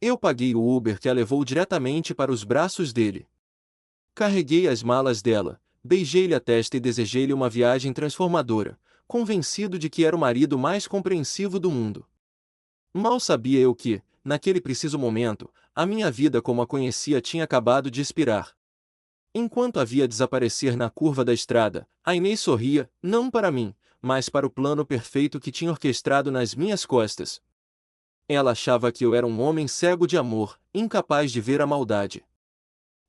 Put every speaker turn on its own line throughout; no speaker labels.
Eu paguei o Uber que a levou diretamente para os braços dele. Carreguei as malas dela, beijei-lhe a testa e desejei-lhe uma viagem transformadora, convencido de que era o marido mais compreensivo do mundo. Mal sabia eu que, naquele preciso momento, a minha vida como a conhecia tinha acabado de expirar. Enquanto a via desaparecer na curva da estrada, a Inês sorria, não para mim, mas para o plano perfeito que tinha orquestrado nas minhas costas. Ela achava que eu era um homem cego de amor, incapaz de ver a maldade.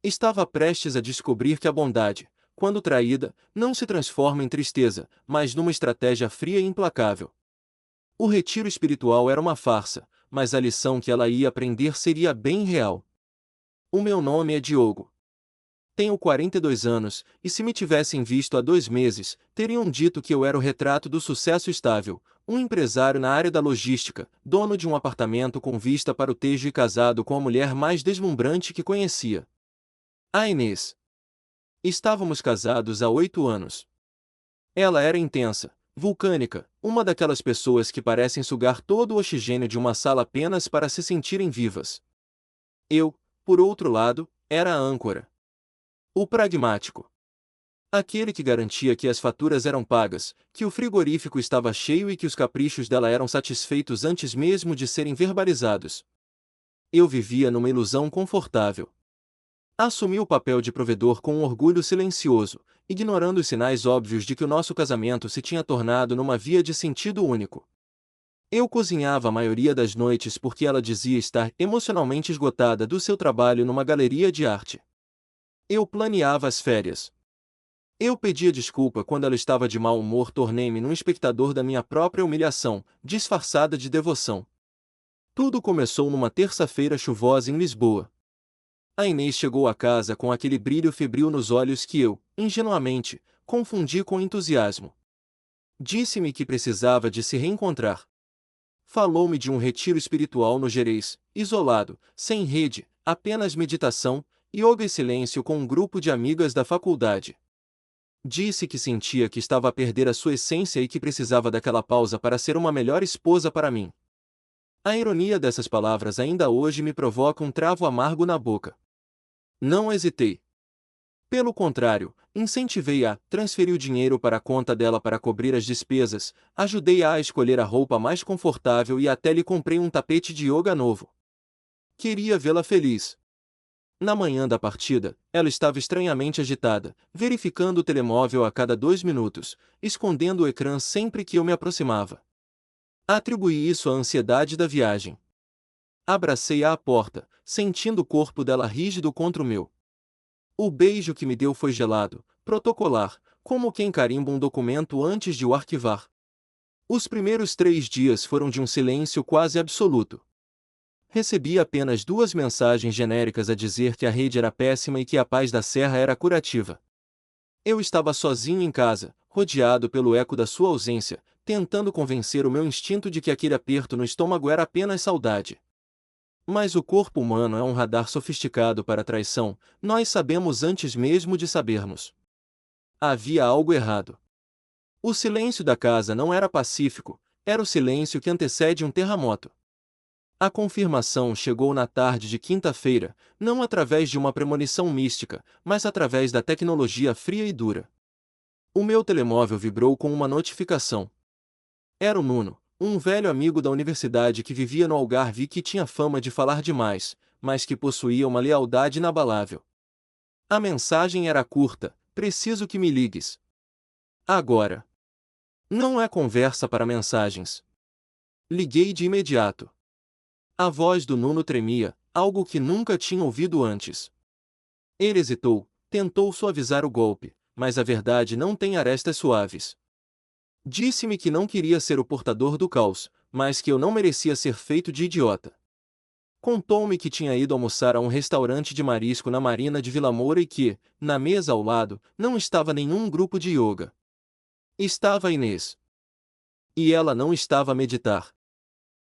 Estava prestes a descobrir que a bondade, quando traída, não se transforma em tristeza, mas numa estratégia fria e implacável. O retiro espiritual era uma farsa, mas a lição que ela ia aprender seria bem real. O meu nome é Diogo. Tenho 42 anos, e se me tivessem visto há 2 meses, teriam dito que eu era o retrato do sucesso estável, um empresário na área da logística, dono de um apartamento com vista para o Tejo e casado com a mulher mais deslumbrante que conhecia. A Inês. Estávamos casados há 8 anos. Ela era intensa, vulcânica, uma daquelas pessoas que parecem sugar todo o oxigênio de uma sala apenas para se sentirem vivas. Eu, por outro lado, era a âncora. O pragmático. Aquele que garantia que as faturas eram pagas, que o frigorífico estava cheio e que os caprichos dela eram satisfeitos antes mesmo de serem verbalizados. Eu vivia numa ilusão confortável. Assumi o papel de provedor com um orgulho silencioso, ignorando os sinais óbvios de que o nosso casamento se tinha tornado numa via de sentido único. Eu cozinhava a maioria das noites porque ela dizia estar emocionalmente esgotada do seu trabalho numa galeria de arte. Eu planeava as férias. Eu pedia desculpa quando ela estava de mau humor, tornei-me num espectador da minha própria humilhação, disfarçada de devoção. Tudo começou numa terça-feira chuvosa em Lisboa. A Inês chegou a casa com aquele brilho febril nos olhos que eu, ingenuamente, confundi com entusiasmo. Disse-me que precisava de se reencontrar. Falou-me de um retiro espiritual no Gerês, isolado, sem rede, apenas meditação, yoga e silêncio com um grupo de amigas da faculdade. Disse que sentia que estava a perder a sua essência e que precisava daquela pausa para ser uma melhor esposa para mim. A ironia dessas palavras ainda hoje me provoca um travo amargo na boca. Não hesitei. Pelo contrário, incentivei-a, transferi o dinheiro para a conta dela para cobrir as despesas, ajudei-a a escolher a roupa mais confortável e até lhe comprei um tapete de yoga novo. Queria vê-la feliz. Na manhã da partida, ela estava estranhamente agitada, verificando o telemóvel a cada 2 minutos, escondendo o ecrã sempre que eu me aproximava. Atribuí isso à ansiedade da viagem. Abracei-a à porta, sentindo o corpo dela rígido contra o meu. O beijo que me deu foi gelado, protocolar, como quem carimba um documento antes de o arquivar. Os primeiros 3 dias foram de um silêncio quase absoluto. Recebi apenas 2 mensagens genéricas a dizer que a rede era péssima e que a paz da serra era curativa. Eu estava sozinho em casa, rodeado pelo eco da sua ausência, tentando convencer o meu instinto de que aquele aperto no estômago era apenas saudade. Mas o corpo humano é um radar sofisticado para a traição, nós sabemos antes mesmo de sabermos. Havia algo errado. O silêncio da casa não era pacífico, era o silêncio que antecede um terremoto. A confirmação chegou na tarde de quinta-feira, não através de uma premonição mística, mas através da tecnologia fria e dura. O meu telemóvel vibrou com uma notificação. Era o Nuno, um velho amigo da universidade que vivia no Algarve e que tinha fama de falar demais, mas que possuía uma lealdade inabalável. A mensagem era curta: preciso que me ligues. Agora. Não é conversa para mensagens. Liguei de imediato. A voz do Nuno tremia, algo que nunca tinha ouvido antes. Ele hesitou, tentou suavizar o golpe, mas a verdade não tem arestas suaves. Disse-me que não queria ser o portador do caos, mas que eu não merecia ser feito de idiota. Contou-me que tinha ido almoçar a um restaurante de marisco na Marina de Vila Moura e que, na mesa ao lado, não estava nenhum grupo de yoga. Estava a Inês. E ela não estava a meditar.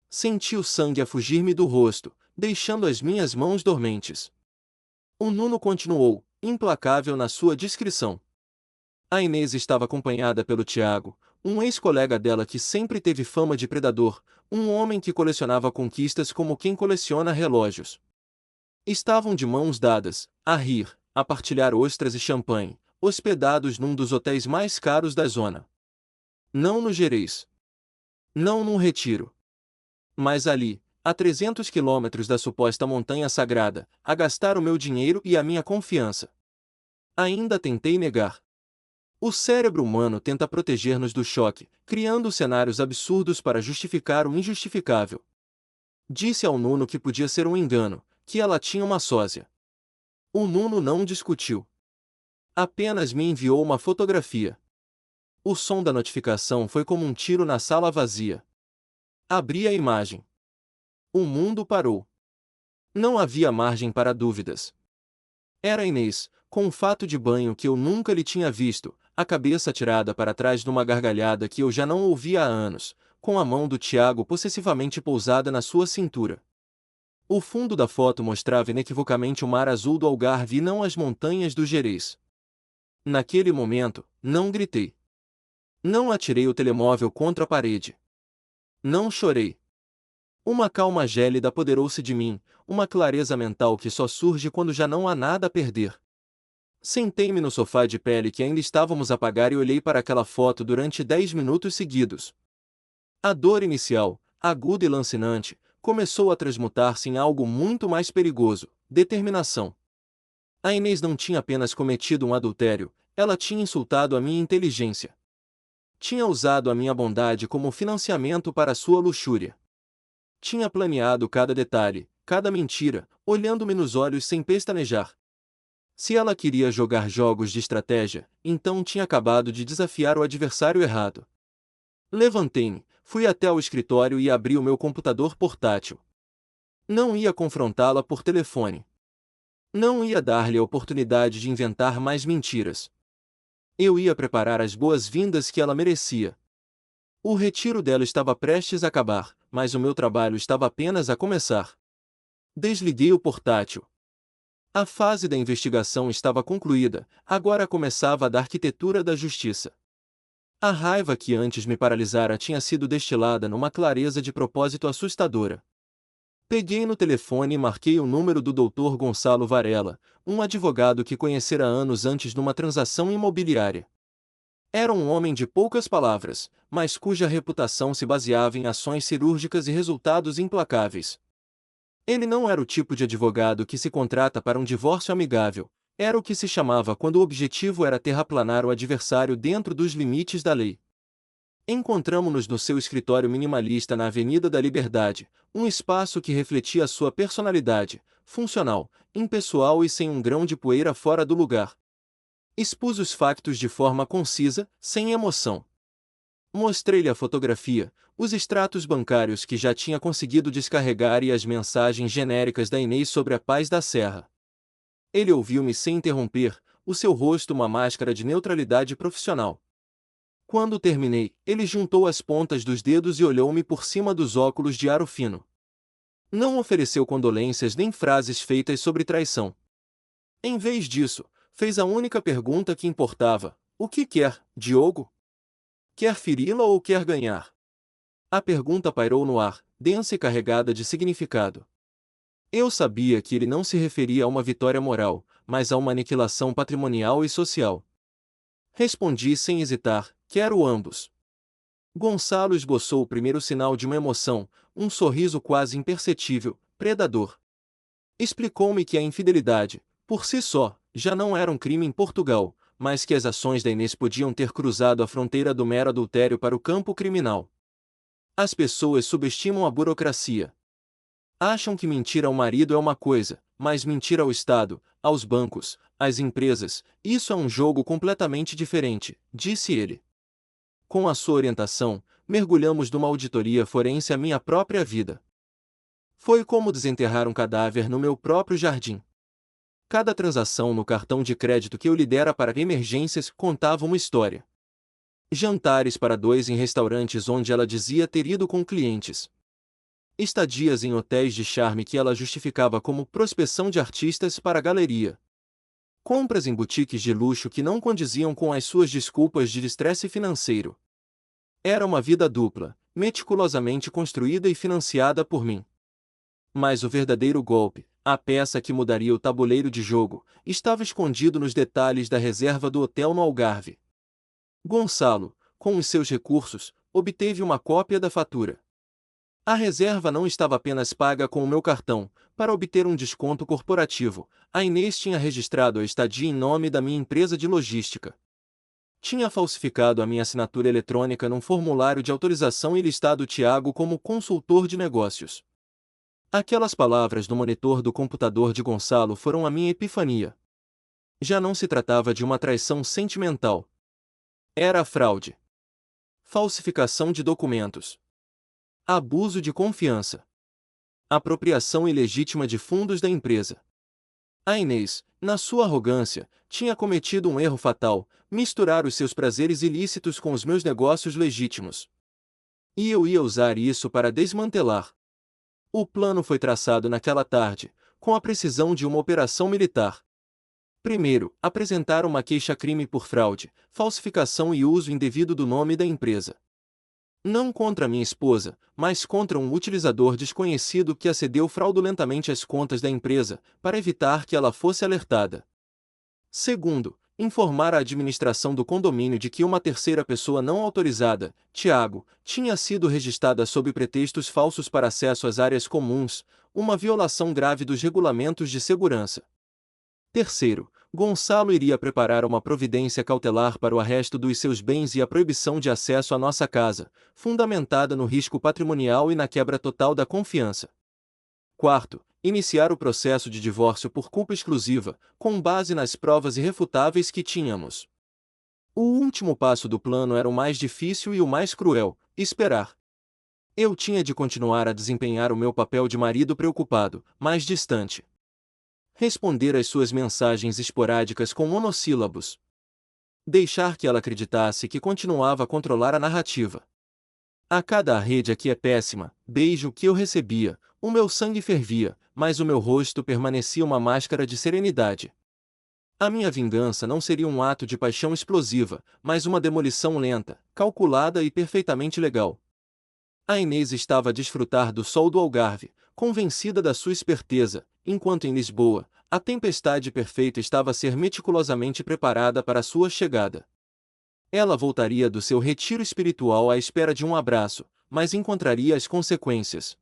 Senti o sangue a fugir-me do rosto, deixando as minhas mãos dormentes. O Nuno continuou, implacável na sua descrição. A Inês estava acompanhada pelo Tiago, um ex-colega dela que sempre teve fama de predador, um homem que colecionava conquistas como quem coleciona relógios. Estavam de mãos dadas, a rir, a partilhar ostras e champanhe, hospedados num dos hotéis mais caros da zona. Não no Gerês. Não num retiro. Mas ali, a 300 quilômetros da suposta montanha sagrada, a gastar o meu dinheiro e a minha confiança. Ainda tentei negar. O cérebro humano tenta proteger-nos do choque, criando cenários absurdos para justificar o injustificável. Disse ao Nuno que podia ser um engano, que ela tinha uma sósia. O Nuno não discutiu. Apenas me enviou uma fotografia. O som da notificação foi como um tiro na sala vazia. Abri a imagem. O mundo parou. Não havia margem para dúvidas. Era Inês, com um fato de banho que eu nunca lhe tinha visto, a cabeça atirada para trás numa gargalhada que eu já não ouvia há anos, com a mão do Tiago possessivamente pousada na sua cintura. O fundo da foto mostrava inequivocamente o mar azul do Algarve e não as montanhas do Gerês. Naquele momento, não gritei. Não atirei o telemóvel contra a parede. Não chorei. Uma calma gélida apoderou-se de mim, uma clareza mental que só surge quando já não há nada a perder. Sentei-me no sofá de pele que ainda estávamos a pagar e olhei para aquela foto durante 10 minutos seguidos. A dor inicial, aguda e lancinante, começou a transmutar-se em algo muito mais perigoso: determinação. A Inês não tinha apenas cometido um adultério, ela tinha insultado a minha inteligência. Tinha usado a minha bondade como financiamento para sua luxúria. Tinha planeado cada detalhe, cada mentira, olhando-me nos olhos sem pestanejar. Se ela queria jogar jogos de estratégia, então tinha acabado de desafiar o adversário errado. Levantei-me, fui até o escritório e abri o meu computador portátil. Não ia confrontá-la por telefone. Não ia dar-lhe a oportunidade de inventar mais mentiras. Eu ia preparar as boas-vindas que ela merecia. O retiro dela estava prestes a acabar, mas o meu trabalho estava apenas a começar. Desliguei o portátil. A fase da investigação estava concluída, agora começava a da arquitetura da justiça. A raiva que antes me paralisara tinha sido destilada numa clareza de propósito assustadora. Peguei no telefone e marquei o número do Dr. Gonçalo Varela, um advogado que conhecera anos antes numa transação imobiliária. Era um homem de poucas palavras, mas cuja reputação se baseava em ações cirúrgicas e resultados implacáveis. Ele não era o tipo de advogado que se contrata para um divórcio amigável, era o que se chamava quando o objetivo era terraplanar o adversário dentro dos limites da lei. Encontramo-nos no seu escritório minimalista na Avenida da Liberdade, um espaço que refletia sua personalidade, funcional, impessoal e sem um grão de poeira fora do lugar. Expus os factos de forma concisa, sem emoção. Mostrei-lhe a fotografia, os extratos bancários que já tinha conseguido descarregar e as mensagens genéricas da Inês sobre a paz da Serra. Ele ouviu-me sem interromper, o seu rosto uma máscara de neutralidade profissional. Quando terminei, ele juntou as pontas dos dedos e olhou-me por cima dos óculos de aro fino. Não ofereceu condolências nem frases feitas sobre traição. Em vez disso, fez a única pergunta que importava: o que quer, Diogo? Quer feri-la ou quer ganhar? A pergunta pairou no ar, densa e carregada de significado. Eu sabia que ele não se referia a uma vitória moral, mas a uma aniquilação patrimonial e social. Respondi sem hesitar: quero ambos. Gonçalo esboçou o primeiro sinal de uma emoção, um sorriso quase imperceptível, predador. Explicou-me que a infidelidade, por si só, já não era um crime em Portugal, mas que as ações da Inês podiam ter cruzado a fronteira do mero adultério para o campo criminal. As pessoas subestimam a burocracia. Acham que mentir ao marido é uma coisa, mas mentir ao Estado, aos bancos, às empresas, isso é um jogo completamente diferente, disse ele. Com a sua orientação, mergulhamos numa auditoria forense à minha própria vida. Foi como desenterrar um cadáver no meu próprio jardim. Cada transação no cartão de crédito que eu lhe dera para emergências contava uma história. Jantares para dois em restaurantes onde ela dizia ter ido com clientes. Estadias em hotéis de charme que ela justificava como prospecção de artistas para a galeria. Compras em boutiques de luxo que não condiziam com as suas desculpas de estresse financeiro. Era uma vida dupla, meticulosamente construída e financiada por mim. Mas o verdadeiro golpe, a peça que mudaria o tabuleiro de jogo, estava escondido nos detalhes da reserva do hotel no Algarve. Gonçalo, com os seus recursos, obteve uma cópia da fatura. A reserva não estava apenas paga com o meu cartão. Para obter um desconto corporativo, a Inês tinha registrado a estadia em nome da minha empresa de logística. Tinha falsificado a minha assinatura eletrônica num formulário de autorização e listado Tiago como consultor de negócios. Aquelas palavras no monitor do computador de Gonçalo foram a minha epifania. Já não se tratava de uma traição sentimental. Era fraude. Falsificação de documentos. Abuso de confiança. Apropriação ilegítima de fundos da empresa. A Inês, na sua arrogância, tinha cometido um erro fatal: misturar os seus prazeres ilícitos com os meus negócios legítimos. E eu ia usar isso para desmantelar. O plano foi traçado naquela tarde, com a precisão de uma operação militar. Primeiro, apresentar uma queixa-crime por fraude, falsificação e uso indevido do nome da empresa. Não contra minha esposa, mas contra um utilizador desconhecido que acedeu fraudulentamente às contas da empresa, para evitar que ela fosse alertada. Segundo, informar a administração do condomínio de que uma terceira pessoa não autorizada, Tiago, tinha sido registrada sob pretextos falsos para acesso às áreas comuns, uma violação grave dos regulamentos de segurança. Terceiro, Gonçalo iria preparar uma providência cautelar para o arresto dos seus bens e a proibição de acesso à nossa casa, fundamentada no risco patrimonial e na quebra total da confiança. Quarto, iniciar o processo de divórcio por culpa exclusiva, com base nas provas irrefutáveis que tínhamos. O último passo do plano era o mais difícil e o mais cruel: esperar. Eu tinha de continuar a desempenhar o meu papel de marido preocupado, mas distante. Responder às suas mensagens esporádicas com monossílabos. Deixar que ela acreditasse que continuava a controlar a narrativa. A cada rede aqui é péssima, beijo que eu recebia, o meu sangue fervia, mas o meu rosto permanecia uma máscara de serenidade. A minha vingança não seria um ato de paixão explosiva, mas uma demolição lenta, calculada e perfeitamente legal. A Inês estava a desfrutar do sol do Algarve, convencida da sua esperteza, enquanto em Lisboa, a tempestade perfeita estava a ser meticulosamente preparada para sua chegada. Ela voltaria do seu retiro espiritual à espera de um abraço, mas encontraria as consequências.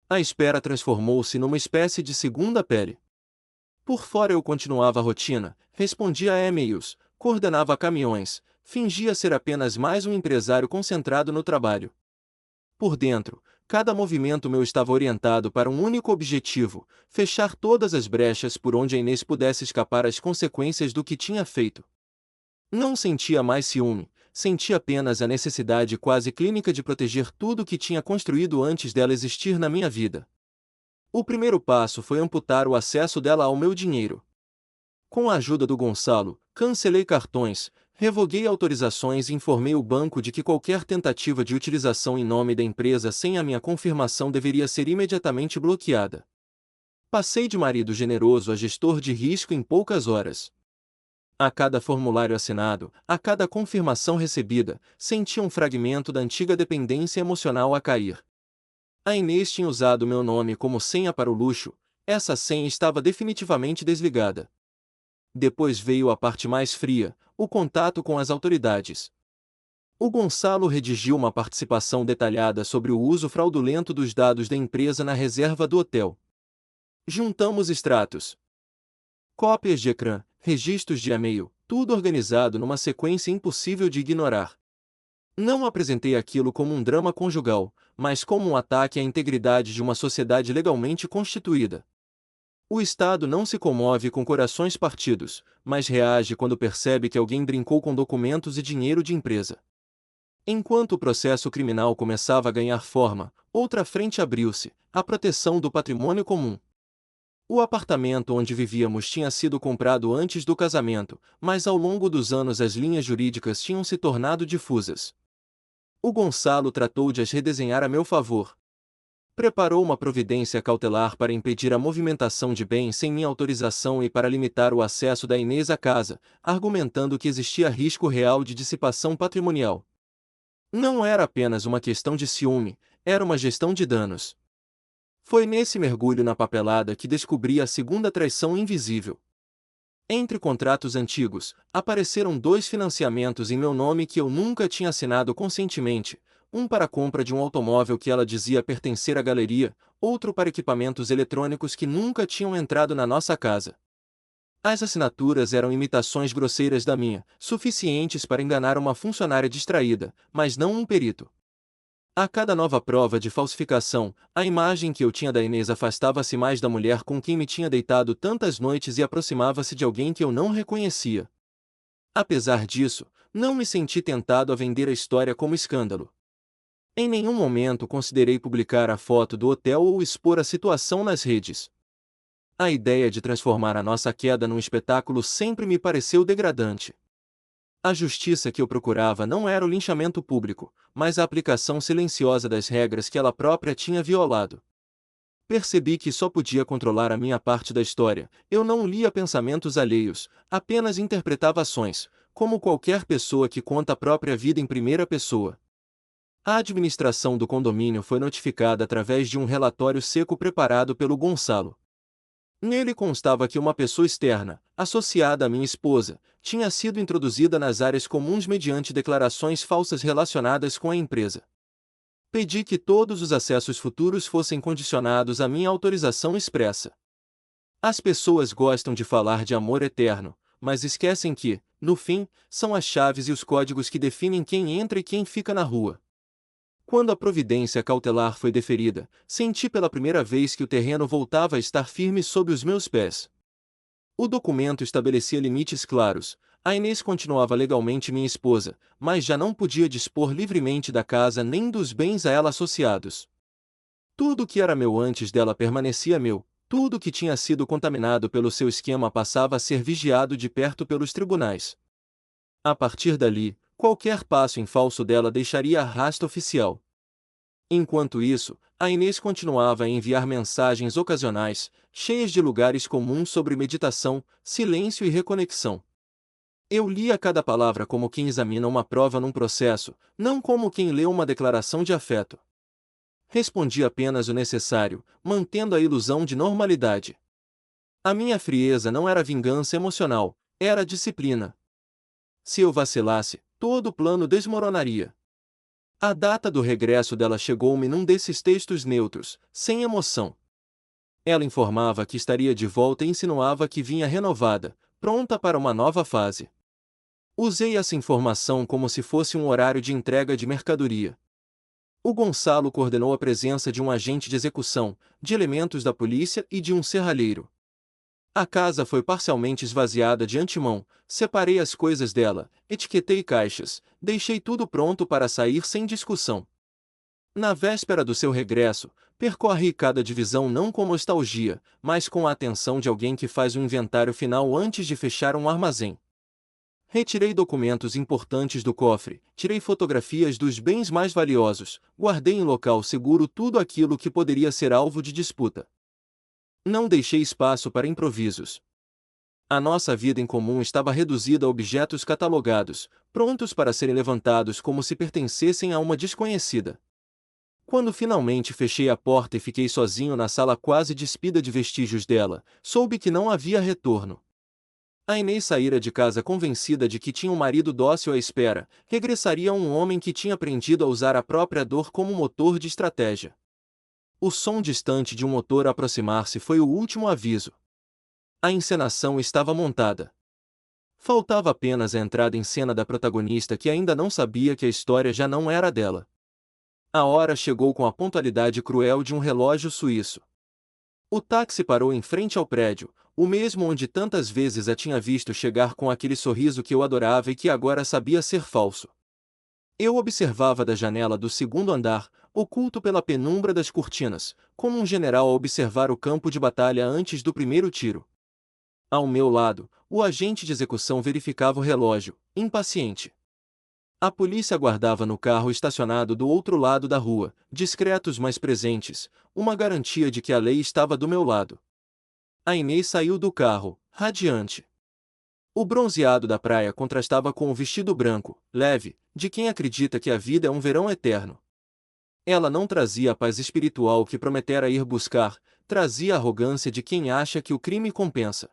A espera transformou-se numa espécie de segunda pele. Por fora eu continuava a rotina, respondia a e-mails, coordenava caminhões, fingia ser apenas mais um empresário concentrado no trabalho. Por dentro, cada movimento meu estava orientado para um único objetivo: fechar todas as brechas por onde a Inês pudesse escapar às consequências do que tinha feito. Não sentia mais ciúme, sentia apenas a necessidade quase clínica de proteger tudo o que tinha construído antes dela existir na minha vida. O primeiro passo foi amputar o acesso dela ao meu dinheiro. Com a ajuda do Gonçalo, cancelei cartões, revoguei autorizações e informei o banco de que qualquer tentativa de utilização em nome da empresa sem a minha confirmação deveria ser imediatamente bloqueada. Passei de marido generoso a gestor de risco em poucas horas. A cada formulário assinado, a cada confirmação recebida, sentia um fragmento da antiga dependência emocional a cair. A Inês tinha usado meu nome como senha para o luxo, essa senha estava definitivamente desligada. Depois veio a parte mais fria, o contato com as autoridades. O Gonçalo redigiu uma participação detalhada sobre o uso fraudulento dos dados da empresa na reserva do hotel. Juntamos extratos, cópias de ecrã, registros de e-mail, tudo organizado numa sequência impossível de ignorar. Não apresentei aquilo como um drama conjugal, mas como um ataque à integridade de uma sociedade legalmente constituída. O Estado não se comove com corações partidos, mas reage quando percebe que alguém brincou com documentos e dinheiro de empresa. Enquanto o processo criminal começava a ganhar forma, outra frente abriu-se: a proteção do patrimônio comum. O apartamento onde vivíamos tinha sido comprado antes do casamento, mas ao longo dos anos as linhas jurídicas tinham se tornado difusas. O Gonçalo tratou de as redesenhar a meu favor. Preparou uma providência cautelar para impedir a movimentação de bens sem minha autorização e para limitar o acesso da Inês à casa, argumentando que existia risco real de dissipação patrimonial. Não era apenas uma questão de ciúme, era uma gestão de danos. Foi nesse mergulho na papelada que descobri a segunda traição invisível. Entre contratos antigos, apareceram 2 financiamentos em meu nome que eu nunca tinha assinado conscientemente, um para a compra de um automóvel que ela dizia pertencer à galeria, outro para equipamentos eletrônicos que nunca tinham entrado na nossa casa. As assinaturas eram imitações grosseiras da minha, suficientes para enganar uma funcionária distraída, mas não um perito. A cada nova prova de falsificação, a imagem que eu tinha da Inês afastava-se mais da mulher com quem me tinha deitado tantas noites e aproximava-se de alguém que eu não reconhecia. Apesar disso, não me senti tentado a vender a história como escândalo. Em nenhum momento considerei publicar a foto do hotel ou expor a situação nas redes. A ideia de transformar a nossa queda num espetáculo sempre me pareceu degradante. A justiça que eu procurava não era o linchamento público, mas a aplicação silenciosa das regras que ela própria tinha violado. Percebi que só podia controlar a minha parte da história. Eu não lia pensamentos alheios, apenas interpretava ações, como qualquer pessoa que conta a própria vida em primeira pessoa. A administração do condomínio foi notificada através de um relatório seco preparado pelo Gonçalo. Nele constava que uma pessoa externa, associada à minha esposa, tinha sido introduzida nas áreas comuns mediante declarações falsas relacionadas com a empresa. Pedi que todos os acessos futuros fossem condicionados à minha autorização expressa. As pessoas gostam de falar de amor eterno, mas esquecem que, no fim, são as chaves e os códigos que definem quem entra e quem fica na rua. Quando a providência cautelar foi deferida, senti pela primeira vez que o terreno voltava a estar firme sob os meus pés. O documento estabelecia limites claros. A Inês continuava legalmente minha esposa, mas já não podia dispor livremente da casa nem dos bens a ela associados. Tudo que era meu antes dela permanecia meu, tudo que tinha sido contaminado pelo seu esquema passava a ser vigiado de perto pelos tribunais. A partir dali, qualquer passo em falso dela deixaria arrasto oficial. Enquanto isso, a Inês continuava a enviar mensagens ocasionais, cheias de lugares comuns sobre meditação, silêncio e reconexão. Eu lia cada palavra como quem examina uma prova num processo, não como quem lê uma declaração de afeto. Respondi apenas o necessário, mantendo a ilusão de normalidade. A minha frieza não era vingança emocional, era disciplina. Se eu vacilasse, todo o plano desmoronaria. A data do regresso dela chegou-me num desses textos neutros, sem emoção. Ela informava que estaria de volta e insinuava que vinha renovada, pronta para uma nova fase. Usei essa informação como se fosse um horário de entrega de mercadoria. O Gonçalo coordenou a presença de um agente de execução, de elementos da polícia e de um serralheiro. A casa foi parcialmente esvaziada de antemão, separei as coisas dela, etiquetei caixas, deixei tudo pronto para sair sem discussão. Na véspera do seu regresso, percorri cada divisão não com nostalgia, mas com a atenção de alguém que faz um inventário final antes de fechar um armazém. Retirei documentos importantes do cofre, tirei fotografias dos bens mais valiosos, guardei em local seguro tudo aquilo que poderia ser alvo de disputa. Não deixei espaço para improvisos. A nossa vida em comum estava reduzida a objetos catalogados, prontos para serem levantados como se pertencessem a uma desconhecida. Quando finalmente fechei a porta e fiquei sozinho na sala quase despida de vestígios dela, soube que não havia retorno. A Inês saíra de casa convencida de que tinha um marido dócil à espera, regressaria a um homem que tinha aprendido a usar a própria dor como motor de estratégia. O som distante de um motor a aproximar-se foi o último aviso. A encenação estava montada. Faltava apenas a entrada em cena da protagonista que ainda não sabia que a história já não era dela. A hora chegou com a pontualidade cruel de um relógio suíço. O táxi parou em frente ao prédio, o mesmo onde tantas vezes a tinha visto chegar com aquele sorriso que eu adorava e que agora sabia ser falso. Eu observava da janela do segundo andar, oculto pela penumbra das cortinas, como um general a observar o campo de batalha antes do primeiro tiro. Ao meu lado, o agente de execução verificava o relógio, impaciente. A polícia aguardava no carro estacionado do outro lado da rua, discretos mas presentes, uma garantia de que a lei estava do meu lado. A Inês saiu do carro, radiante. O bronzeado da praia contrastava com o vestido branco, leve, de quem acredita que a vida é um verão eterno. Ela não trazia a paz espiritual que prometera ir buscar, trazia a arrogância de quem acha que o crime compensa.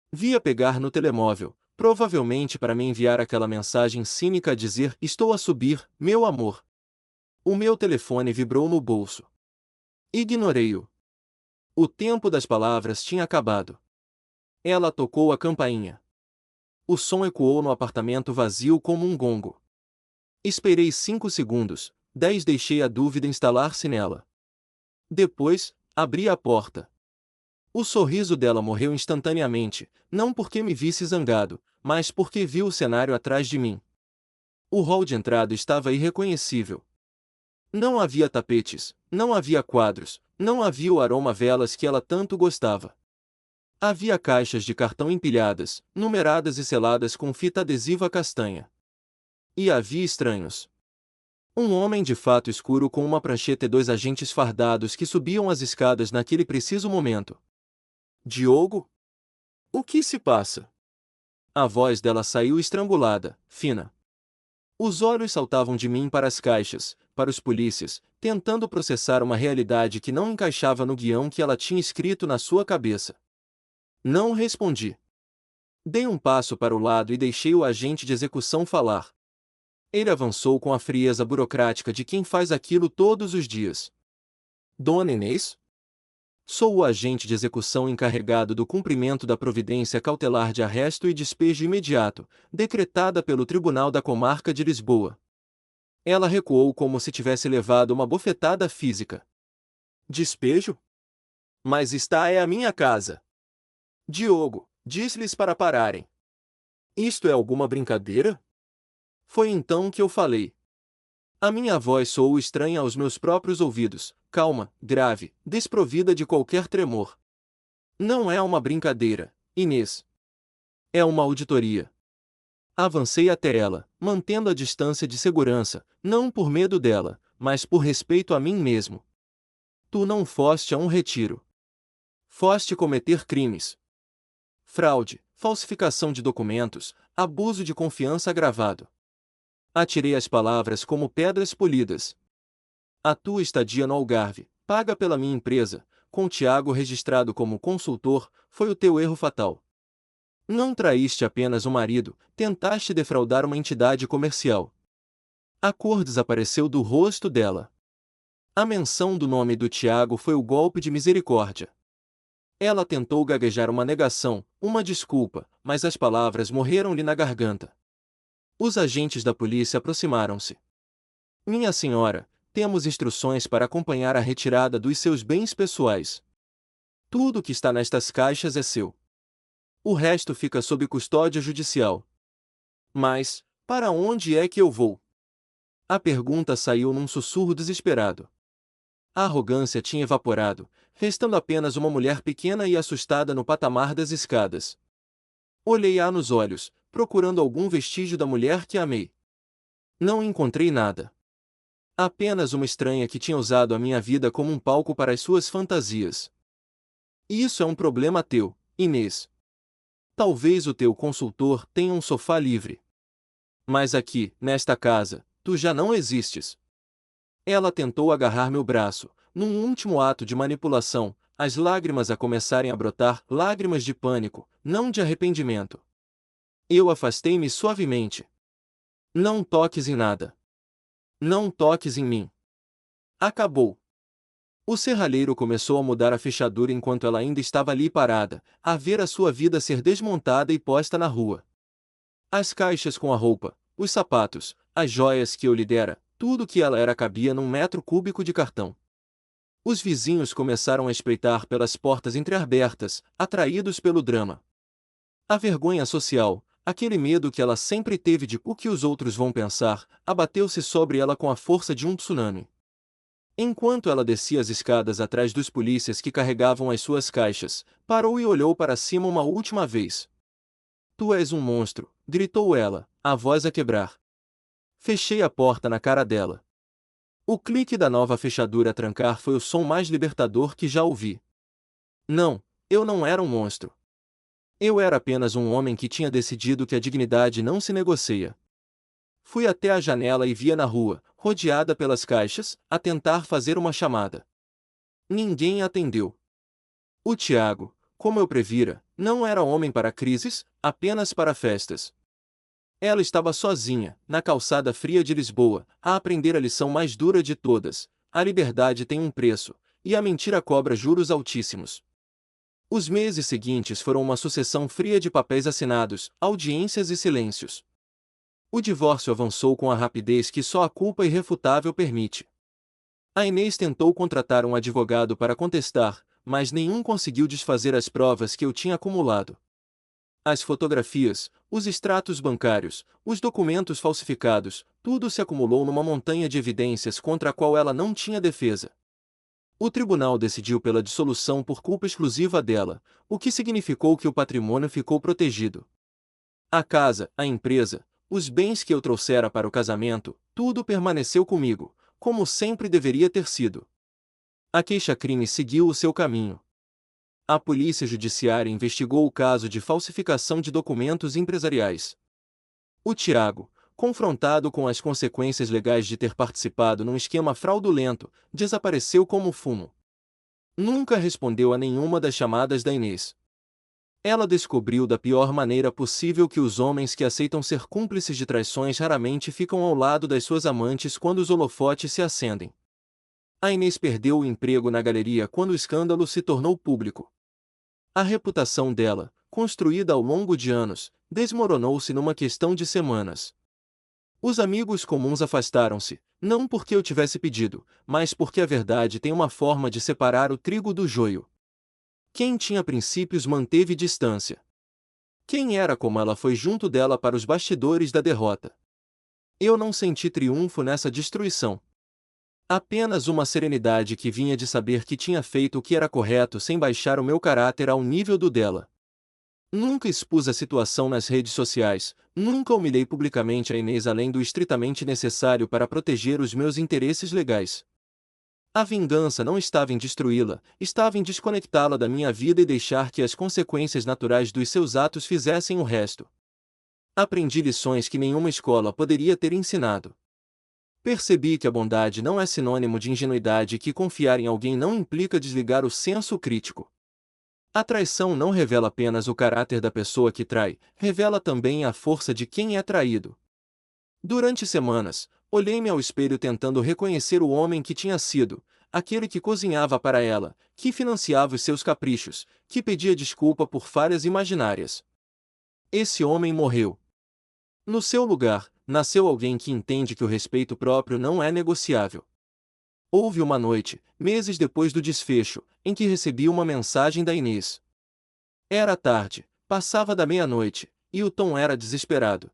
Via pegar no telemóvel, provavelmente para me enviar aquela mensagem cínica a dizer: "Estou a subir, meu amor." O meu telefone vibrou no bolso. Ignorei-o. O tempo das palavras tinha acabado. Ela tocou a campainha. O som ecoou no apartamento vazio como um gongo. Esperei 5 segundos, 10 deixei a dúvida instalar-se nela. Depois, abri a porta. O sorriso dela morreu instantaneamente, não porque me visse zangado, mas porque viu o cenário atrás de mim. O hall de entrada estava irreconhecível. Não havia tapetes, não havia quadros, não havia o aroma velas que ela tanto gostava. Havia caixas de cartão empilhadas, numeradas e seladas com fita adesiva castanha. E havia estranhos. Um homem de fato escuro com uma prancheta e 2 agentes fardados que subiam as escadas naquele preciso momento. Diogo? O que se passa? A voz dela saiu estrangulada, fina. Os olhos saltavam de mim para as caixas, para os polícias, tentando processar uma realidade que não encaixava no guião que ela tinha escrito na sua cabeça. Não respondi. Dei um passo para o lado e deixei o agente de execução falar. Ele avançou com a frieza burocrática de quem faz aquilo todos os dias. Dona Inês? Sou o agente de execução encarregado do cumprimento da providência cautelar de arresto e despejo imediato, decretada pelo Tribunal da Comarca de Lisboa. Ela recuou como se tivesse levado uma bofetada física. Despejo? Mas esta é a minha casa. Diogo, disse-lhes para pararem. Isto é alguma brincadeira? Foi então que eu falei. A minha voz soou estranha aos meus próprios ouvidos, calma, grave, desprovida de qualquer tremor. Não é uma brincadeira, Inês. É uma auditoria. Avancei até ela, mantendo a distância de segurança, não por medo dela, mas por respeito a mim mesmo. Tu não foste a um retiro. Foste cometer crimes. Fraude, falsificação de documentos, abuso de confiança agravado. Atirei as palavras como pedras polidas. A tua estadia no Algarve, paga pela minha empresa, com Tiago registrado como consultor, foi o teu erro fatal. Não traíste apenas um marido, tentaste defraudar uma entidade comercial. A cor desapareceu do rosto dela. A menção do nome do Tiago foi o golpe de misericórdia. Ela tentou gaguejar uma negação, uma desculpa, mas as palavras morreram-lhe na garganta. Os agentes da polícia aproximaram-se. Minha senhora, temos instruções para acompanhar a retirada dos seus bens pessoais. Tudo que está nestas caixas é seu. O resto fica sob custódia judicial. Mas, para onde é que eu vou? A pergunta saiu num sussurro desesperado. A arrogância tinha evaporado, restando apenas uma mulher pequena e assustada no patamar das escadas. Olhei-a nos olhos, procurando algum vestígio da mulher que amei. Não encontrei nada. Apenas uma estranha que tinha usado a minha vida como um palco para as suas fantasias. Isso é um problema teu, Inês. Talvez o teu consultor tenha um sofá livre. Mas aqui, nesta casa, tu já não existes. Ela tentou agarrar meu braço, num último ato de manipulação, as lágrimas a começarem a brotar, lágrimas de pânico, não de arrependimento. Eu afastei-me suavemente. Não toques em nada. Não toques em mim. Acabou. O serralheiro começou a mudar a fechadura enquanto ela ainda estava ali parada, a ver a sua vida ser desmontada e posta na rua. As caixas com a roupa, os sapatos, as joias que eu lhe dera, tudo que ela era cabia num metro cúbico de cartão. Os vizinhos começaram a espreitar pelas portas entreabertas, atraídos pelo drama. A vergonha social, aquele medo que ela sempre teve de o que os outros vão pensar, abateu-se sobre ela com a força de um tsunami. Enquanto ela descia as escadas atrás dos polícias que carregavam as suas caixas, parou e olhou para cima uma última vez. Tu és um monstro, gritou ela, a voz a quebrar. Fechei a porta na cara dela. O clique da nova fechadura a trancar foi o som mais libertador que já ouvi. Não, eu não era um monstro. Eu era apenas um homem que tinha decidido que a dignidade não se negocia. Fui até a janela e via na rua, rodeada pelas caixas, a tentar fazer uma chamada. Ninguém atendeu. O Tiago, como eu previra, não era homem para crises, apenas para festas. Ela estava sozinha, na calçada fria de Lisboa, a aprender a lição mais dura de todas: a liberdade tem um preço, e a mentira cobra juros altíssimos. Os meses seguintes foram uma sucessão fria de papéis assinados, audiências e silêncios. O divórcio avançou com a rapidez que só a culpa irrefutável permite. A Inês tentou contratar um advogado para contestar, mas nenhum conseguiu desfazer as provas que eu tinha acumulado. As fotografias, os extratos bancários, os documentos falsificados, tudo se acumulou numa montanha de evidências contra a qual ela não tinha defesa. O tribunal decidiu pela dissolução por culpa exclusiva dela, o que significou que o patrimônio ficou protegido. A casa, a empresa, os bens que eu trouxera para o casamento, tudo permaneceu comigo, como sempre deveria ter sido. A queixa-crime seguiu o seu caminho. A polícia judiciária investigou o caso de falsificação de documentos empresariais. O Tiago, confrontado com as consequências legais de ter participado num esquema fraudulento, desapareceu como fumo. Nunca respondeu a nenhuma das chamadas da Inês. Ela descobriu da pior maneira possível que os homens que aceitam ser cúmplices de traições raramente ficam ao lado das suas amantes quando os holofotes se acendem. A Inês perdeu o emprego na galeria quando o escândalo se tornou público. A reputação dela, construída ao longo de anos, desmoronou-se numa questão de semanas. Os amigos comuns afastaram-se, não porque eu tivesse pedido, mas porque a verdade tem uma forma de separar o trigo do joio. Quem tinha princípios manteve distância. Quem era como ela foi junto dela para os bastidores da derrota. Eu não senti triunfo nessa destruição. Apenas uma serenidade que vinha de saber que tinha feito o que era correto sem baixar o meu caráter ao nível do dela. Nunca expus a situação nas redes sociais, nunca humilhei publicamente a Inês além do estritamente necessário para proteger os meus interesses legais. A vingança não estava em destruí-la, estava em desconectá-la da minha vida e deixar que as consequências naturais dos seus atos fizessem o resto. Aprendi lições que nenhuma escola poderia ter ensinado. Percebi que a bondade não é sinônimo de ingenuidade e que confiar em alguém não implica desligar o senso crítico. A traição não revela apenas o caráter da pessoa que trai, revela também a força de quem é traído. Durante semanas, olhei-me ao espelho tentando reconhecer o homem que tinha sido, aquele que cozinhava para ela, que financiava os seus caprichos, que pedia desculpa por falhas imaginárias. Esse homem morreu. No seu lugar, nasceu alguém que entende que o respeito próprio não é negociável. Houve uma noite, meses depois do desfecho, em que recebi uma mensagem da Inês. Era tarde, passava da meia-noite, e o tom era desesperado.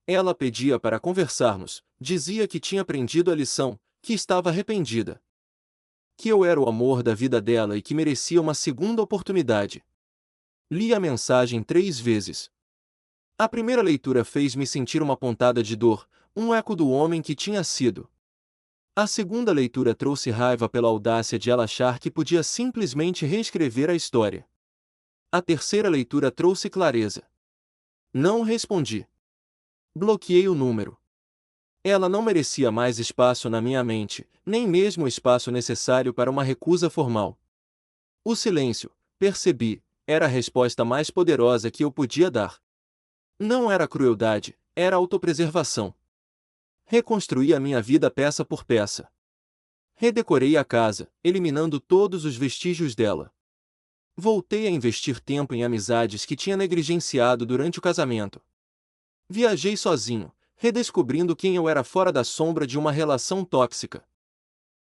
Ela pedia para conversarmos, dizia que tinha aprendido a lição, que estava arrependida. Que eu era o amor da vida dela e que merecia uma segunda oportunidade. Li a mensagem 3 vezes. A primeira leitura fez-me sentir uma pontada de dor, um eco do homem que tinha sido. A segunda leitura trouxe raiva pela audácia de ela achar que podia simplesmente reescrever a história. A terceira leitura trouxe clareza. Não respondi. Bloqueei o número. Ela não merecia mais espaço na minha mente, nem mesmo o espaço necessário para uma recusa formal. O silêncio, percebi, era a resposta mais poderosa que eu podia dar. Não era crueldade, era autopreservação. Reconstruí a minha vida peça por peça. Redecorei a casa, eliminando todos os vestígios dela. Voltei a investir tempo em amizades que tinha negligenciado durante o casamento. Viajei sozinho, redescobrindo quem eu era fora da sombra de uma relação tóxica.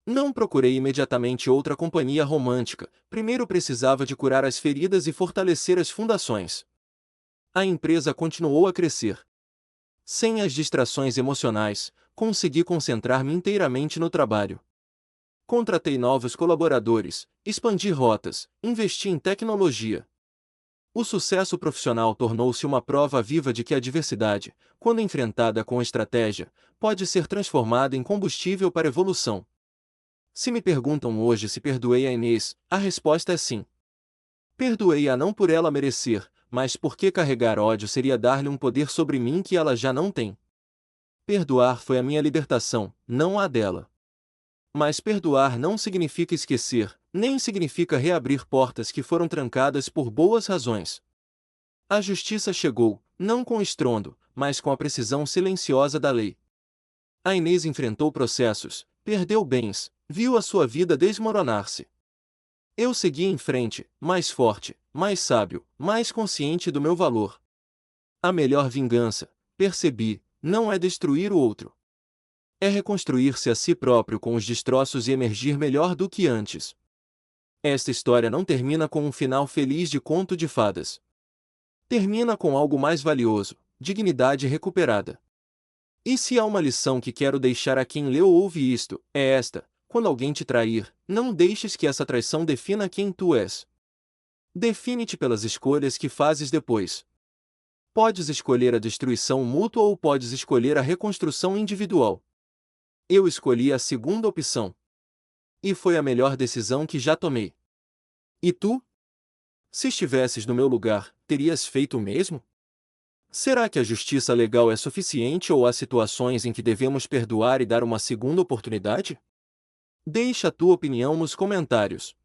Não procurei imediatamente outra companhia romântica, primeiro precisava de curar as feridas e fortalecer as fundações. A empresa continuou a crescer. Sem as distrações emocionais, consegui concentrar-me inteiramente no trabalho. Contratei novos colaboradores, expandi rotas, investi em tecnologia. O sucesso profissional tornou-se uma prova viva de que a adversidade, quando enfrentada com estratégia, pode ser transformada em combustível para a evolução. Se me perguntam hoje se perdoei a Inês, a resposta é sim. Perdoei-a não por ela merecer, mas por que carregar ódio seria dar-lhe um poder sobre mim que ela já não tem? Perdoar foi a minha libertação, não a dela. Mas perdoar não significa esquecer, nem significa reabrir portas que foram trancadas por boas razões. A justiça chegou, não com estrondo, mas com a precisão silenciosa da lei. A Inês enfrentou processos, perdeu bens, viu a sua vida desmoronar-se. Eu segui em frente, mais forte, mais sábio, mais consciente do meu valor. A melhor vingança, percebi, não é destruir o outro. É reconstruir-se a si próprio com os destroços e emergir melhor do que antes. Esta história não termina com um final feliz de conto de fadas. Termina com algo mais valioso, dignidade recuperada. E se há uma lição que quero deixar a quem leu ou ouve isto, é esta: quando alguém te trair, não deixes que essa traição defina quem tu és. Define-te pelas escolhas que fazes depois. Podes escolher a destruição mútua ou podes escolher a reconstrução individual. Eu escolhi a segunda opção. E foi a melhor decisão que já tomei. E tu? Se estivesses no meu lugar, terias feito o mesmo? Será que a justiça legal é suficiente ou há situações em que devemos perdoar e dar uma segunda oportunidade? Deixa a tua opinião nos comentários.